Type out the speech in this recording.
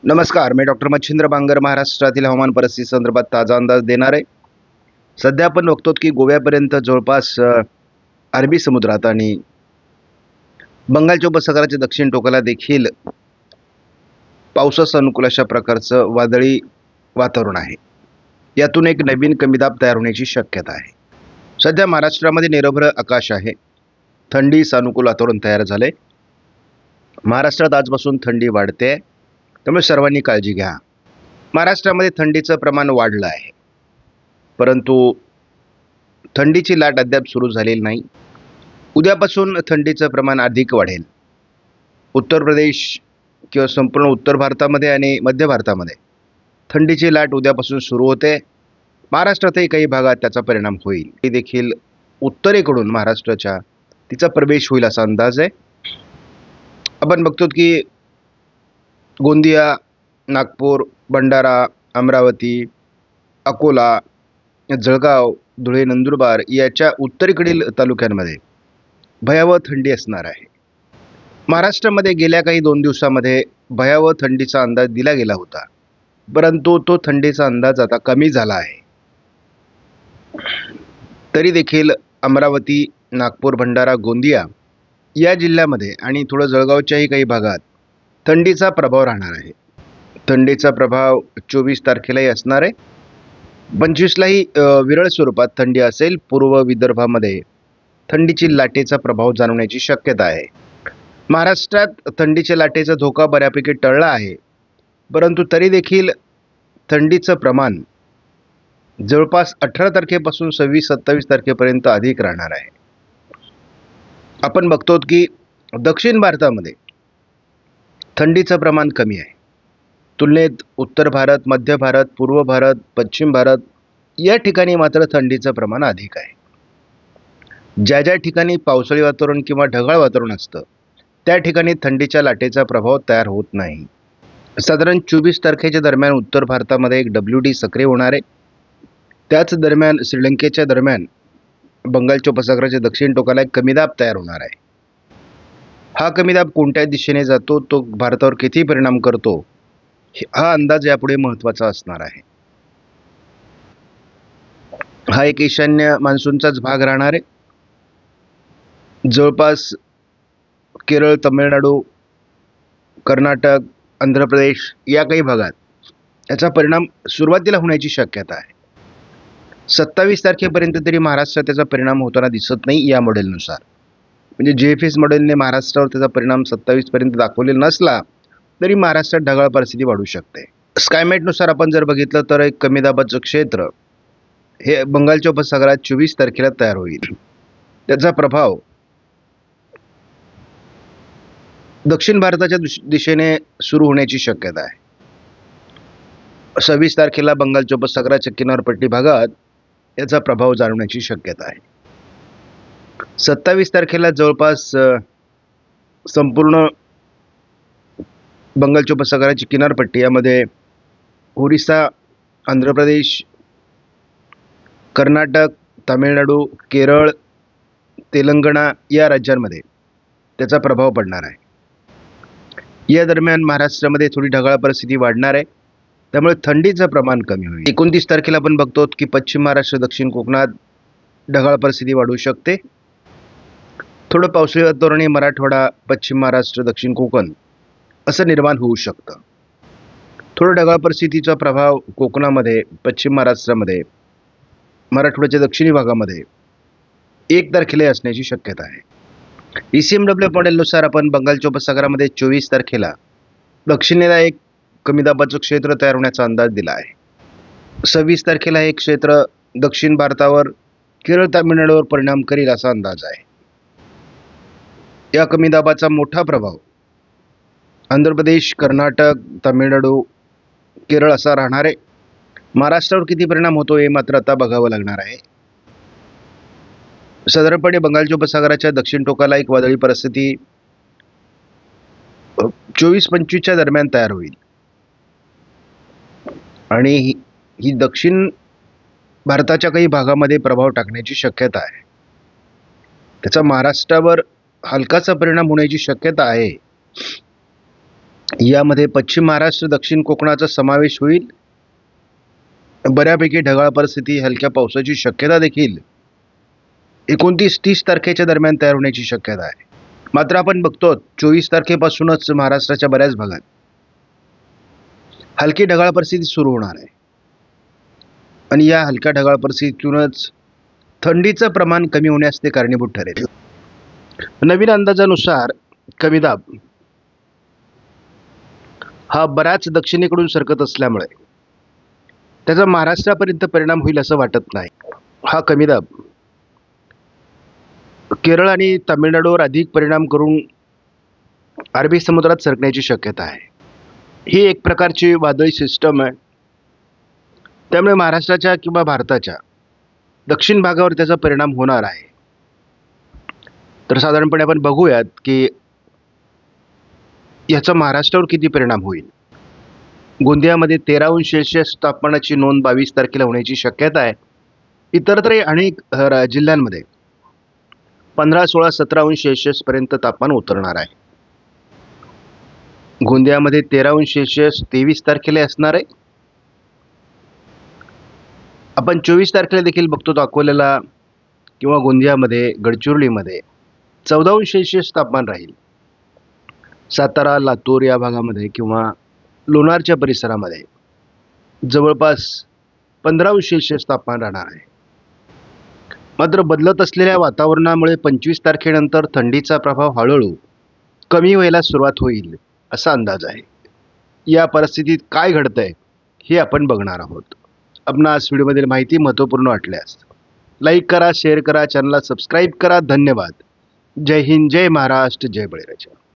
नमस्कार, मी डॉक्टर मच्छिंद्र बांगर महाराष्ट्रातील हवामान परिस्थिती संदर्भात ताजा अंदाज देणार आहे. सध्या आपण बघतो की गोव्यापर्यंत जवळपास अरबी समुद्रात आणि बंगालच्या उपसागराच्या दक्षिण टोकाला देखील पावसास अनुकूल अशा प्रकारचं वादळी वातावरण आहे. यातून एक नवीन कमी दाब तयार होण्याची शक्यता आहे. सध्या महाराष्ट्रामध्ये निरभ्र आकाश आहे. थंडी सानुकूल वातावरण तयार झाले. महाराष्ट्रात आजपासून थंडी वाढते, त्यामुळे सर्वांनी काळजी घ्या. महाराष्ट्रामध्ये थंडीचं प्रमाण वाढलं आहे, परंतु थंडीची लाट अद्याप सुरू झालेली नाही. उद्यापासून थंडीचं प्रमाण अधिक वाढेल. उत्तर प्रदेश किंवा संपूर्ण उत्तर भारतामध्ये आणि मध्य भारतामध्ये थंडीची लाट उद्यापासून सुरू होते. महाराष्ट्रातही काही भागात त्याचा परिणाम होईल. ती देखील उत्तरेकडून महाराष्ट्राच्या तिचा प्रवेश होईल असा अंदाज आहे. आपण बघतो की गोंदिया, नागपूर, भंडारा, अमरावती, अकोला, जळगाव, धुळे, नंदुरबार याच्या उत्तरेकडील तालुक्यांमध्ये भयावह थंडी असणार आहे. महाराष्ट्रामध्ये गेल्या काही 2 दिवसामध्ये भयावह थंडीचा अंदाज दिला गेला होता, परंतु तो थंडीचा अंदाज आता कमी झाला आहे. तरी देखील अमरावती, नागपूर, भंडारा, गोंदिया या जिल्ह्यामध्ये आणि थोडं जळगावच्याही काही भागात थंडीचा प्रभाव राहणार आहे. थंडीचा प्रभाव 24 तारखेलाही असणार आहे. 25लाही विरळ स्वरूपात थंडी असेल. पूर्व विदर्भामध्ये थंडीची लाटेचा प्रभाव जाणवण्याची शक्यता आहे. महाराष्ट्रात थंडीच्या लाटेचा धोका बऱ्यापैकी टळला आहे, परंतु तरी देखील थंडीचं प्रमाण जवळपास 18 तारखेपासून 26-27 तारखेपर्यंत अधिक राहणार आहे. आपण बघतो की दक्षिण भारतामध्ये थंडीचं प्रमाण कमी आहे. तुलनेत उत्तर भारत, मध्य भारत, पूर्व भारत, पश्चिम भारत या ठिकाणी मात्र थंडीचं प्रमाण अधिक आहे. ज्या ज्या ठिकाणी पावसाळी वातावरण किंवा ढगाळ वातावरण असतं त्या ठिकाणी थंडीच्या लाटेचा प्रभाव तयार होत नाही. साधारण 24 तारखेच्या दरम्यान उत्तर भारतामध्ये एक WD सक्रिय होणार आहे. त्याच दरम्यान श्रीलंकेच्या दरम्यान बंगालच्या उपसागराच्या दक्षिण टोकाला एक कमी दाब तयार होणार आहे. हा कमी दाब कोणत्या दिशेने जातो, तो भारतावर किती परिणाम करतो, हा अंदाज यापुढे महत्त्वाचा असणार आहे. हा एक ईशान्य मान्सूनचाच भाग राहणार आहे. जवळपास केरळ, तामिळनाडू, कर्नाटक, आंध्र प्रदेश या काही भागात याचा परिणाम सुरुवातीला होण्याची शक्यता आहे. 27 तारखेपर्यंत तरी महाराष्ट्रात त्याचा परिणाम होताना दिसत नाही. या मॉडेलनुसार, म्हणजे JFS मॉडेलने महाराष्ट्रावर त्याचा परिणाम 27 पर्यंत दाखवलेला नसला तरी महाराष्ट्रात ढगाळ परिस्थिती वाढू शकते. स्कायमेटनुसार आपण जर बघितलं तर एक कमी दाबाचं क्षेत्र हे बंगालच्या उपसागरात 24 तारखेला तयार होईल. त्याचा प्रभाव दक्षिण भारताच्या दिशेने सुरू होण्याची शक्यता आहे. 26 तारखेला बंगालच्या उपसागराच्या किनारपट्टी भागात याचा प्रभाव जाणवण्याची शक्यता आहे. 27 तारखेला जवळपास संपूर्ण बंगालच्या उपसागराची किनारपट्टी यामध्ये ओरिसा, आंध्र प्रदेश, कर्नाटक, तामिळनाडू, केरळ, तेलंगणा या राज्यांमध्ये त्याचा प्रभाव पडणार आहे. या दरम्यान महाराष्ट्रामध्ये थोडी ढगाळ परिस्थिती वाढणार आहे, त्यामुळे थंडीचं प्रमाण कमी होईल. 29 तारखेला आपण बघतो की पश्चिम महाराष्ट्र, दक्षिण कोकणात ढगाळ परिस्थिती वाढू शकते. थोडं पावसाळी वातावरण मराठवाडा, पश्चिम महाराष्ट्र, दक्षिण कोकण असं निर्माण होऊ शकतं. थोडं ढगाळ परिस्थितीचा प्रभाव कोकणामध्ये, पश्चिम महाराष्ट्रामध्ये, मराठवाड्याच्या दक्षिणी भागामध्ये 1 तारखेला असण्याची शक्यता आहे. ECMW मॉडेलनुसार आपण बंगालच्या उपसागरामध्ये 24 तारखेला दक्षिणेला एक कमी दाबाचं क्षेत्र तयार होण्याचा अंदाज दिला आहे. 26 तारखेला हे क्षेत्र दक्षिण भारतावर, केरळ, तामिळनाडूवर परिणाम करेल असा अंदाज आहे. या कमी दाबाचा मोठा प्रभाव आंध्र प्रदेश, कर्नाटक, तामिळनाडू, केरळ असा राहणार आहे. महाराष्ट्रावर किती परिणाम होतो हे मात्र आता बघावं लागणार आहे. साधारणपणे बंगालच्या उपसागराच्या दक्षिण टोकाला एक वादळी परिस्थिती 24-25च्या दरम्यान तयार होईल आणि ही दक्षिण भारताच्या काही भागामध्ये प्रभाव टाकण्याची शक्यता आहे. त्याचा महाराष्ट्रावर हलकासा परिणाम होण्याची शक्यता आहे. यामध्ये पश्चिम महाराष्ट्र, दक्षिण कोकणाचा समावेश होईल. बऱ्यापैकी ढगाळ परिस्थिती, हलक्या पावसाची शक्यता देखील 29-30 तारखेच्या दरम्यान तयार होण्याची शक्यता आहे. मात्र आपण बघतो 24 तारखेपासूनच महाराष्ट्राच्या बऱ्याच भागात हलकी ढगाळ परिस्थिती सुरू होणार आहे आणि या हलक्या ढगाळ परिस्थितीतूनच थंडीचं प्रमाण कमी होण्यास ते कारणीभूत ठरेल. नवीन अंदाजानुसार कमी दाब हा बऱ्याच दक्षिणेकडून सरकत असल्यामुळे त्याचा महाराष्ट्रापर्यंत परिणाम होईल असं वाटत नाही. हा कमी दाब केरळ आणि तामिळनाडूवर अधिक परिणाम करून अरबी समुद्रात सरकण्याची शक्यता आहे. ही एक प्रकारची वादळी सिस्टम आहे, त्यामुळे महाराष्ट्राच्या किंवा भारताच्या दक्षिण भागावर त्याचा परिणाम होणार आहे. तर साधारणपणे आपण बघूयात की याचा महाराष्ट्रावर किती परिणाम होईल. गोंदियामध्ये 13° तापमानाची नोंद 22 तारखेला होण्याची शक्यता आहे. इतरत्रही अनेक जिल्ह्यांमध्ये 15, 16, 17° पर्यंत तापमान उतरणार आहे. गोंदियामध्ये 13° 23 तारखेला असणार आहे. आपण 24 तारखेला देखील बघतो अकोल्याला किंवा गोंदियामध्ये, गडचिरोलीमध्ये 14° तापमान राहील. सातारा, लातूर या भागामध्ये किंवा लोणारच्या परिसरामध्ये जवळपास 15° तापमान राहणार आहे. मात्र बदलत असलेल्या वातावरणामुळे 25 तारखेनंतर थंडीचा प्रभाव हळूहळू कमी व्हायला सुरुवात होईल असा अंदाज आहे. या परिस्थितीत काय घडतंय हे आपण बघणार आहोत. आपणास व्हिडिओमधील माहिती महत्त्वपूर्ण वाटल्यास लाईक करा, शेअर करा, चॅनलला सबस्क्राईब करा. धन्यवाद. जय हिंद, जय महाराष्ट्र, जय बळीराजा.